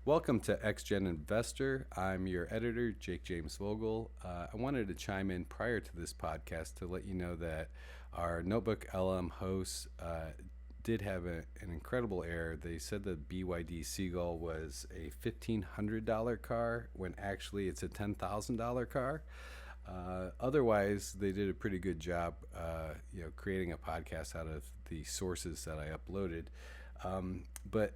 Welcome to XGen Investor. I'm your editor, Jake James Vogel. I wanted to chime in prior to this podcast to let you know that our Notebook LM hosts did have an incredible error. They said the BYD Seagull was a $1,500 car when actually it's a $10,000 car. Otherwise, they did a pretty good job, creating a podcast out of the sources that I uploaded. But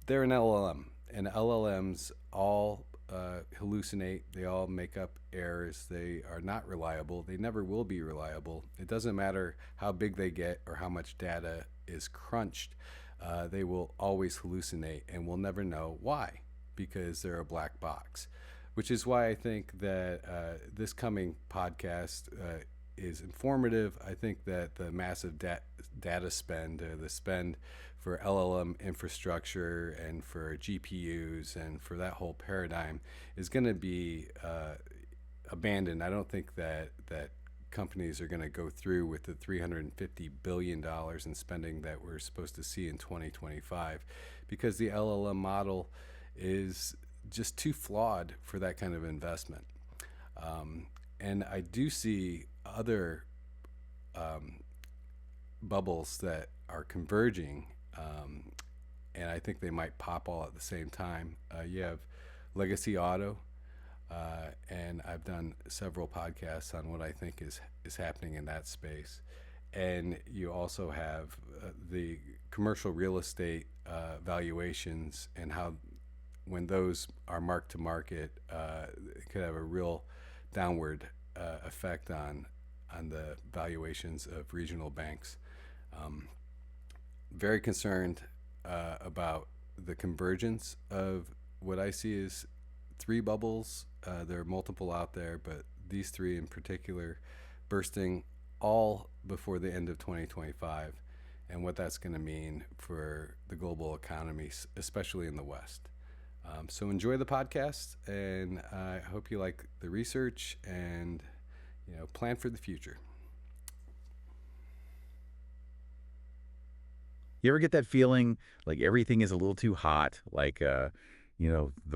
they're an LLM, and LLMs all hallucinate. They all make up errors. They are not reliable. They never will be reliable. It doesn't matter how big they get or how much data is crunched. They will always hallucinate, and we'll never know why, because they're a black box. Which is why I think that this coming podcast is informative. I think that the massive data spend, the spend for LLM infrastructure and for GPUs and for that whole paradigm is going to be abandoned. I don't think that companies are going to go through with the $350 billion in spending that we're supposed to see in 2025 because the LLM model is just too flawed for that kind of investment. And I do see other bubbles that are converging, and I think they might pop all at the same time. You have legacy auto, and I've done several podcasts on what I think is happening in that space. And you also have the commercial real estate valuations and how when those are marked to market, it could have a real downward effect on the valuations of regional banks. Very concerned about the convergence of what I see as three bubbles. There are multiple out there, but these three in particular bursting all before the end of 2025 and what that's going to mean for the global economy, especially in the West. So enjoy the podcast, and I hope you like the research and plan for the future. You ever get that feeling like everything is a little too hot, like the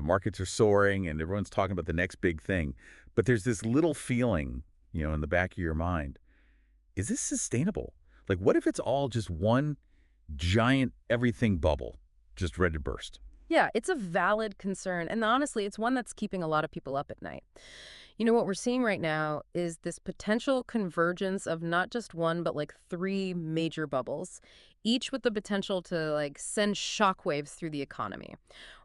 markets are soaring and everyone's talking about the next big thing, but there's this little feeling, in the back of your mind, is this sustainable? Like, what if it's all just one giant everything bubble, just ready to burst? Yeah, it's a valid concern. And honestly, it's one that's keeping a lot of people up at night. What we're seeing right now is this potential convergence of not just one, but like three major bubbles, each with the potential to send shockwaves through the economy.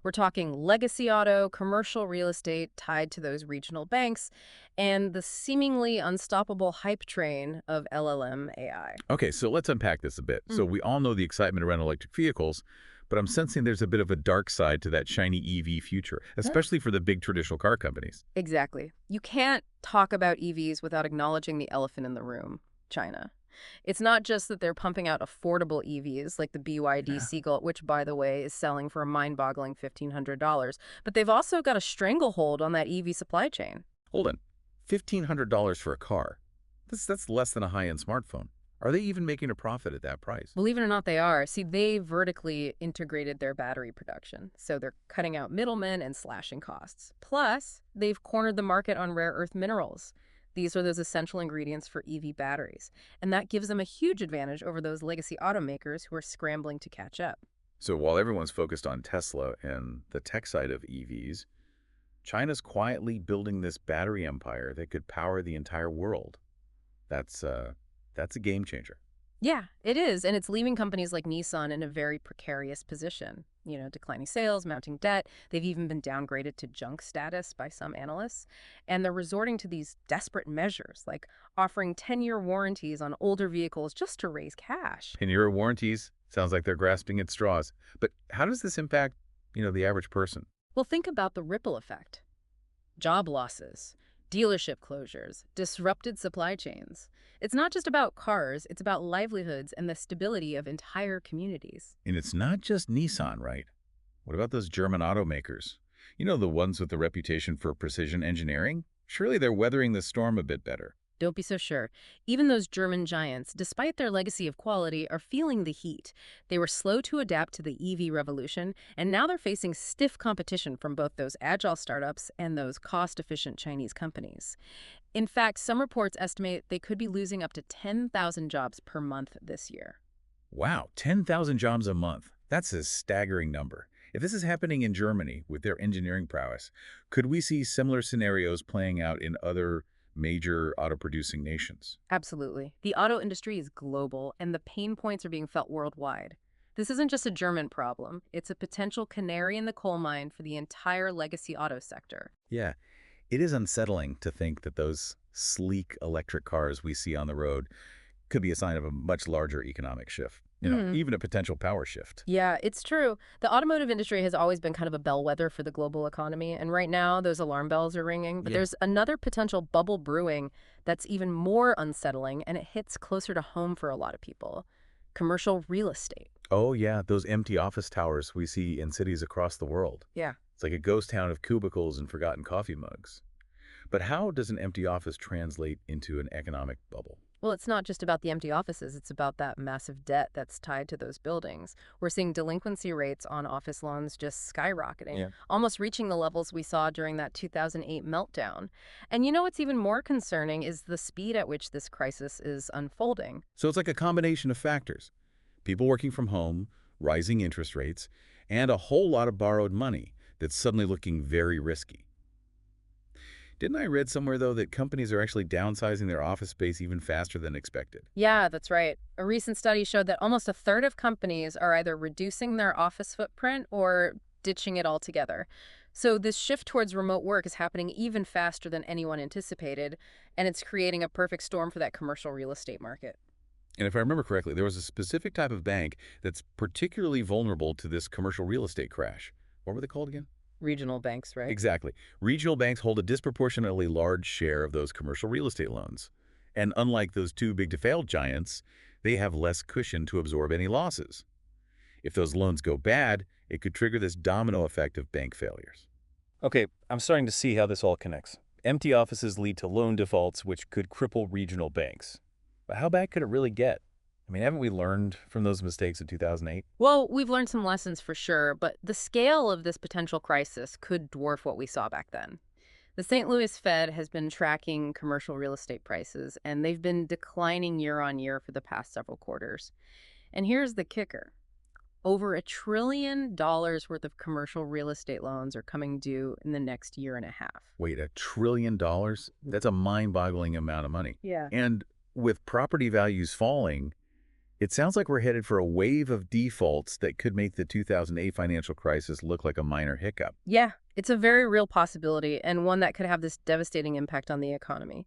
We're talking legacy auto, commercial real estate tied to those regional banks, and the seemingly unstoppable hype train of LLM AI. Okay, so let's unpack this a bit. So we all know the excitement around electric vehicles, but I'm sensing there's a bit of a dark side to that shiny EV future, especially for the big traditional car companies. Exactly. You can't talk about EVs without acknowledging the elephant in the room, China. It's not just that they're pumping out affordable EVs like the BYD Seagull, which, by the way, is selling for a mind-boggling $1,500, but they've also got a stranglehold on that EV supply chain. Hold on. $1,500 for a car. That's less than a high-end smartphone. Are they even making a profit at that price? Believe it or not, they are. See, they vertically integrated their battery production, so they're cutting out middlemen and slashing costs. Plus, they've cornered the market on rare earth minerals. These are those essential ingredients for EV batteries, and that gives them a huge advantage over those legacy automakers who are scrambling to catch up. So while everyone's focused on Tesla and the tech side of EVs, China's quietly building this battery empire that could power the entire world. That's a game changer. Yeah, it is, and it's leaving companies like Nissan in a very precarious position. Declining sales, mounting debt. They've even been downgraded to junk status by some analysts. And they're resorting to these desperate measures, like offering 10-year warranties on older vehicles just to raise cash. 10-year warranties? Sounds like they're grasping at straws. But how does this impact, the average person? Well, think about the ripple effect. Job losses, dealership closures, disrupted supply chains. It's not just about cars, it's about livelihoods and the stability of entire communities. And it's not just Nissan, right? What about those German automakers? The ones with the reputation for precision engineering? Surely they're weathering the storm a bit better. Don't be so sure. Even those German giants, despite their legacy of quality, are feeling the heat. They were slow to adapt to the EV revolution, and now they're facing stiff competition from both those agile startups and those cost-efficient Chinese companies. In fact, some reports estimate they could be losing up to 10,000 jobs per month this year. Wow, 10,000 jobs a month. That's a staggering number. If this is happening in Germany with their engineering prowess, could we see similar scenarios playing out in other major auto-producing nations? Absolutely. The auto industry is global, and the pain points are being felt worldwide. This isn't just a German problem. It's a potential canary in the coal mine for the entire legacy auto sector. Yeah, it is unsettling to think that those sleek electric cars we see on the road could be a sign of a much larger economic shift. Even a potential power shift. Yeah, it's true. The automotive industry has always been kind of a bellwether for the global economy, and right now those alarm bells are ringing. But Yeah. there's another potential bubble brewing that's even more unsettling, and it hits closer to home for a lot of people. Commercial real estate. Oh yeah, those empty office towers we see in cities across the world. Yeah. It's like a ghost town of cubicles and forgotten coffee mugs. But how does an empty office translate into an economic bubble? Well, it's not just about the empty offices. It's about that massive debt that's tied to those buildings. We're seeing delinquency rates on office loans just skyrocketing, Yeah. almost reaching the levels we saw during that 2008 meltdown. And you know what's even more concerning is the speed at which this crisis is unfolding. So it's like a combination of factors. People working from home, rising interest rates, and a whole lot of borrowed money that's suddenly looking very risky. Didn't I read somewhere, though, that companies are actually downsizing their office space even faster than expected? Yeah, that's right. A recent study showed that almost a third of companies are either reducing their office footprint or ditching it altogether. So this shift towards remote work is happening even faster than anyone anticipated, and it's creating a perfect storm for that commercial real estate market. And if I remember correctly, there was a specific type of bank that's particularly vulnerable to this commercial real estate crash. What were they called again? Regional banks, right? Exactly. Regional banks hold a disproportionately large share of those commercial real estate loans. And unlike those too big to fail giants, they have less cushion to absorb any losses. If those loans go bad, it could trigger this domino effect of bank failures. Okay, I'm starting to see how this all connects. Empty offices lead to loan defaults, which could cripple regional banks. But how bad could it really get? I mean, haven't we learned from those mistakes of 2008? Well, we've learned some lessons for sure, but the scale of this potential crisis could dwarf what we saw back then. The St. Louis Fed has been tracking commercial real estate prices, and they've been declining year on year for the past several quarters. And here's the kicker. Over $1 trillion worth of commercial real estate loans are coming due in the next year and a half. Wait, $1 trillion? That's a mind-boggling amount of money. Yeah. And with property values falling, it sounds like we're headed for a wave of defaults that could make the 2008 financial crisis look like a minor hiccup. Yeah, it's a very real possibility and one that could have this devastating impact on the economy.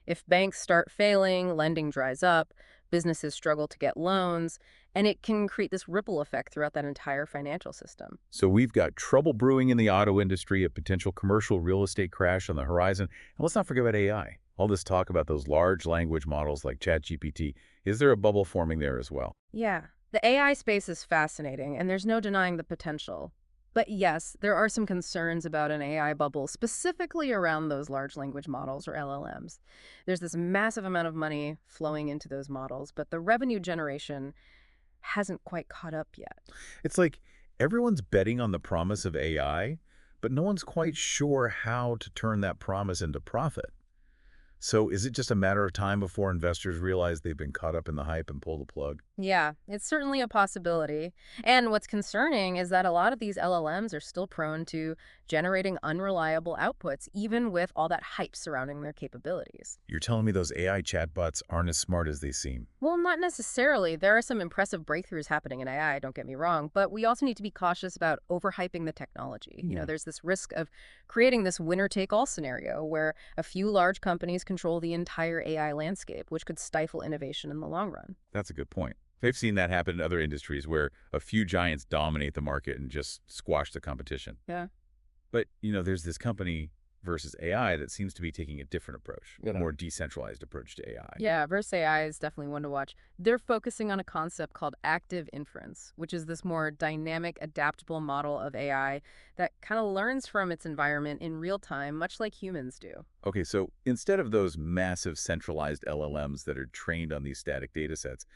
If banks start failing, lending dries up, businesses struggle to get loans, and it can create this ripple effect throughout that entire financial system. So we've got trouble brewing in the auto industry, a potential commercial real estate crash on the horizon. And let's not forget about AI. All this talk about those large language models like ChatGPT. Is there a bubble forming there as well? Yeah, the AI space is fascinating, and there's no denying the potential. But yes, there are some concerns about an AI bubble, specifically around those large language models, or LLMs. There's this massive amount of money flowing into those models, but the revenue generation hasn't quite caught up yet. It's like everyone's betting on the promise of AI, but no one's quite sure how to turn that promise into profit. So is it just a matter of time before investors realize they've been caught up in the hype and pull the plug? Yeah, it's certainly a possibility. And what's concerning is that a lot of these LLMs are still prone to generating unreliable outputs, even with all that hype surrounding their capabilities. You're telling me those AI chatbots aren't as smart as they seem? Well, not necessarily. There are some impressive breakthroughs happening in AI, don't get me wrong, but we also need to be cautious about overhyping the technology. You know, there's this risk of creating this winner-take-all scenario where a few large companies control the entire AI landscape, which could stifle innovation in the long run. That's a good point. I've seen that happen in other industries where a few giants dominate the market and just squash the competition. Yeah. But, there's this company, versus AI that seems to be taking a different approach, You a know. more decentralized approach to AI. Yeah, versus AI is definitely one to watch. They're focusing on a concept called active inference, which is this more dynamic, adaptable model of AI that kind of learns from its environment in real time, much like humans do. Okay, so instead of those massive centralized LLMs that are trained on these static data sets,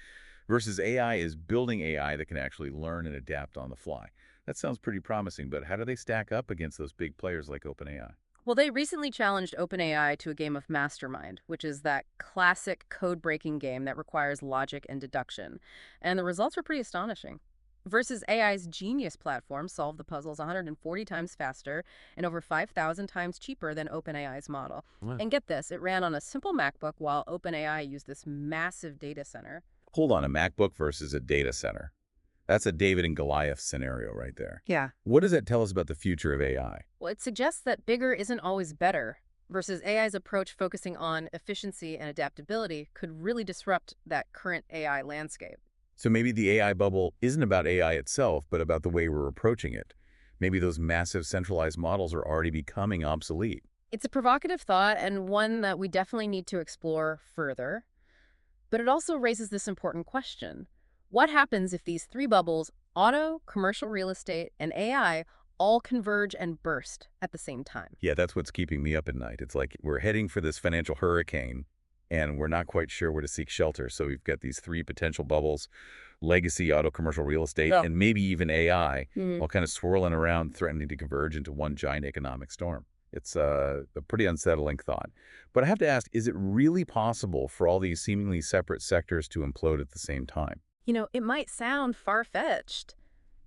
versus AI is building AI that can actually learn and adapt on the fly. That sounds pretty promising, but how do they stack up against those big players like OpenAI? Well, they recently challenged OpenAI to a game of Mastermind, which is that classic code-breaking game that requires logic and deduction. And the results were pretty astonishing. Versus AI's Genius platform solved the puzzles 140 times faster and over 5,000 times cheaper than OpenAI's model. Wow. And get this, it ran on a simple MacBook while OpenAI used this massive data center. Hold on, a MacBook versus a data center. That's a David and Goliath scenario right there. Yeah. What does that tell us about the future of AI? Well, it suggests that bigger isn't always better, versus AI's approach focusing on efficiency and adaptability could really disrupt that current AI landscape. So maybe the AI bubble isn't about AI itself, but about the way we're approaching it. Maybe those massive centralized models are already becoming obsolete. It's a provocative thought and one that we definitely need to explore further. But it also raises this important question. What happens if these three bubbles, auto, commercial real estate, and AI, all converge and burst at the same time? Yeah, that's what's keeping me up at night. It's like we're heading for this financial hurricane, and we're not quite sure where to seek shelter. So we've got these three potential bubbles: legacy, auto, commercial real estate, Yeah. and maybe even AI, Mhm. all kind of swirling around, threatening to converge into one giant economic storm. It's a pretty unsettling thought. But I have to ask, is it really possible for all these seemingly separate sectors to implode at the same time? You know, it might sound far-fetched,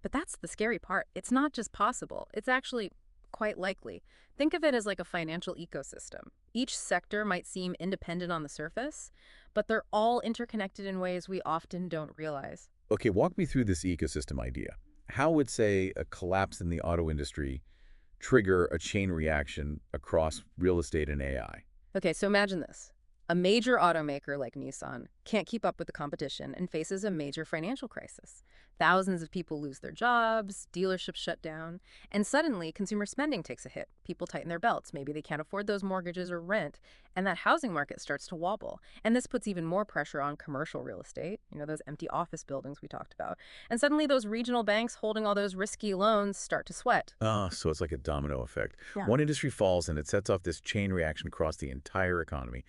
but that's the scary part. It's not just possible. It's actually quite likely. Think of it as like a financial ecosystem. Each sector might seem independent on the surface, but they're all interconnected in ways we often don't realize. Okay, walk me through this ecosystem idea. How would, say, a collapse in the auto industry trigger a chain reaction across real estate and AI? Okay, so imagine this. A major automaker like Nissan can't keep up with the competition and faces a major financial crisis. Thousands of people lose their jobs, dealerships shut down, and suddenly consumer spending takes a hit. People tighten their belts. Maybe they can't afford those mortgages or rent, and that housing market starts to wobble. And this puts even more pressure on commercial real estate, those empty office buildings we talked about. And suddenly those regional banks holding all those risky loans start to sweat. Ah, so it's like a domino effect. Yeah. One industry falls and it sets off this chain reaction across the entire economy.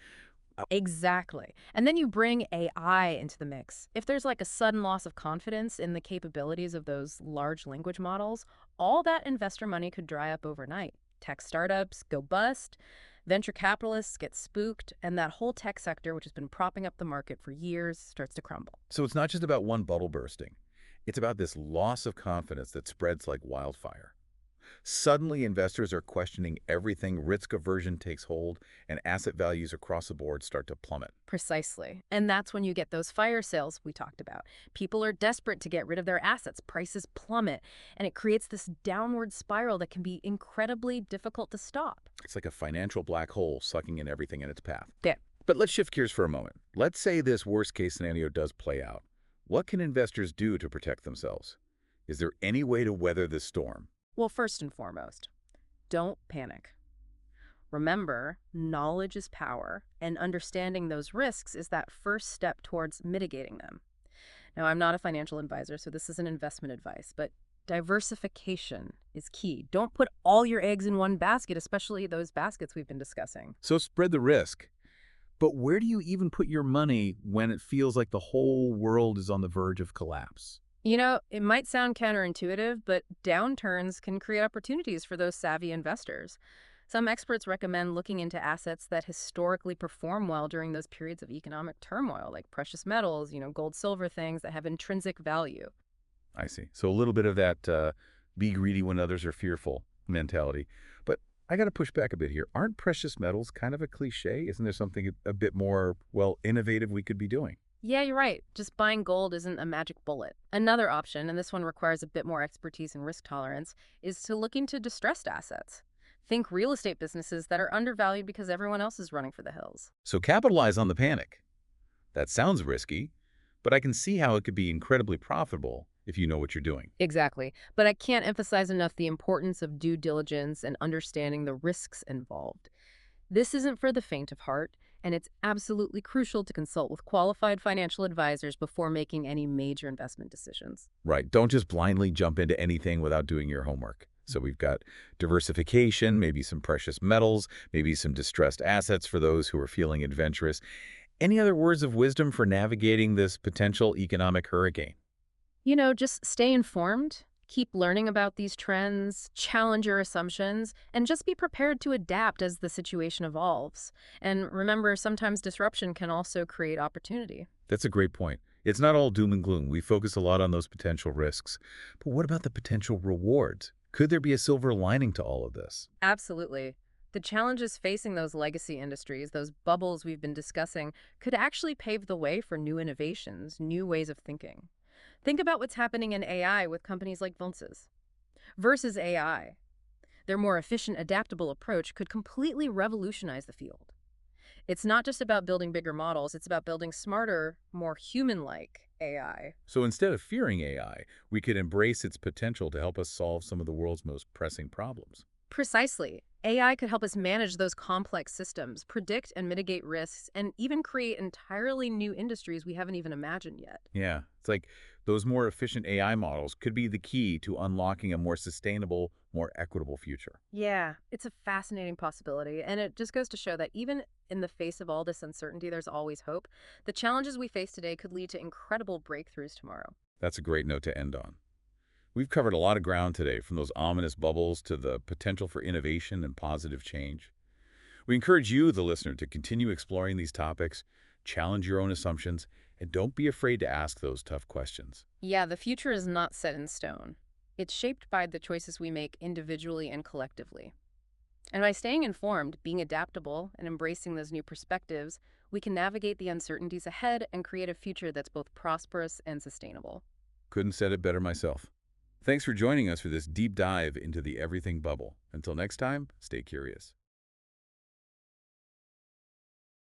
Exactly. And then you bring AI into the mix. If there's like a sudden loss of confidence in the capabilities of those large language models, all that investor money could dry up overnight. Tech startups go bust, venture capitalists get spooked, and that whole tech sector, which has been propping up the market for years, starts to crumble. So it's not just about one bubble bursting. It's about this loss of confidence that spreads like wildfire. Suddenly, investors are questioning everything, risk aversion takes hold, and asset values across the board start to plummet. Precisely. And that's when you get those fire sales we talked about. People are desperate to get rid of their assets, prices plummet, and it creates this downward spiral that can be incredibly difficult to stop. It's like a financial black hole sucking in everything in its path. Yeah. But let's shift gears for a moment. Let's say this worst-case scenario does play out. What can investors do to protect themselves? Is there any way to weather this storm? Well, first and foremost, don't panic. Remember, knowledge is power, and understanding those risks is that first step towards mitigating them. Now, I'm not a financial advisor, so this isn't investment advice, but diversification is key. Don't put all your eggs in one basket, especially those baskets we've been discussing. So spread the risk. But where do you even put your money when it feels like the whole world is on the verge of collapse? It might sound counterintuitive, but downturns can create opportunities for those savvy investors. Some experts recommend looking into assets that historically perform well during those periods of economic turmoil, like precious metals, gold, silver, things that have intrinsic value. I see. So a little bit of that be greedy when others are fearful mentality. But I got to push back a bit here. Aren't precious metals kind of a cliche? Isn't there something a bit more, innovative we could be doing? Yeah, you're right. Just buying gold isn't a magic bullet. Another option, and this one requires a bit more expertise and risk tolerance, is to look into distressed assets. Think real estate businesses that are undervalued because everyone else is running for the hills. So capitalize on the panic. That sounds risky, but I can see how it could be incredibly profitable if you know what you're doing. Exactly. But I can't emphasize enough the importance of due diligence and understanding the risks involved. This isn't for the faint of heart, and it's absolutely crucial to consult with qualified financial advisors before making any major investment decisions. Right. Don't just blindly jump into anything without doing your homework. So we've got diversification, maybe some precious metals, maybe some distressed assets for those who are feeling adventurous. Any other words of wisdom for navigating this potential economic hurricane? Just stay informed, keep learning about these trends, challenge your assumptions, and just be prepared to adapt as the situation evolves. And remember, sometimes disruption can also create opportunity. That's a great point. It's not all doom and gloom. We focus a lot on those potential risks. But what about the potential rewards? Could there be a silver lining to all of this? Absolutely. The challenges facing those legacy industries, those bubbles we've been discussing, could actually pave the way for new innovations, new ways of thinking. Think about what's happening in AI with companies like Vonces. Versus AI, their more efficient, adaptable approach could completely revolutionize the field. It's not just about building bigger models, it's about building smarter, more human-like AI. So instead of fearing AI, we could embrace its potential to help us solve some of the world's most pressing problems. Precisely. AI could help us manage those complex systems, predict and mitigate risks, and even create entirely new industries we haven't even imagined yet. Yeah, it's like those more efficient AI models could be the key to unlocking a more sustainable, more equitable future. Yeah, it's a fascinating possibility, and it just goes to show that even in the face of all this uncertainty, there's always hope. The challenges we face today could lead to incredible breakthroughs tomorrow. That's a great note to end on. We've covered a lot of ground today, from those ominous bubbles to the potential for innovation and positive change. We encourage you, the listener, to continue exploring these topics, challenge your own assumptions, and don't be afraid to ask those tough questions. Yeah, the future is not set in stone. It's shaped by the choices we make individually and collectively. And by staying informed, being adaptable, and embracing those new perspectives, we can navigate the uncertainties ahead and create a future that's both prosperous and sustainable. Couldn't said it better myself. Thanks for joining us for this deep dive into the everything bubble. Until next time, stay curious.